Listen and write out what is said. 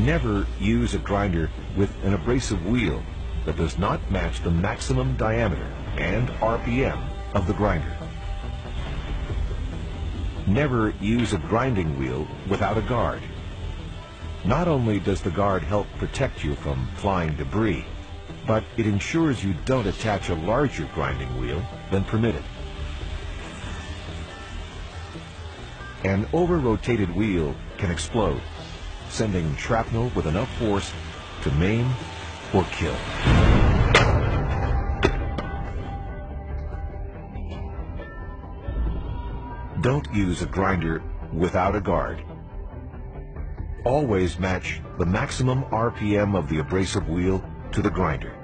Never use a grinder with an abrasive wheel that does not match the maximum diameter and RPM of the grinder. Never use a grinding wheel without a guard. Not only does the guard help protect you from flying debris, but it ensures you don't attach a larger grinding wheel than permitted. An over-rotated wheel can explode, sending shrapnel with enough force to maim or kill. Don't use a grinder without a guard. Always match the maximum RPM of the abrasive wheel to the grinder.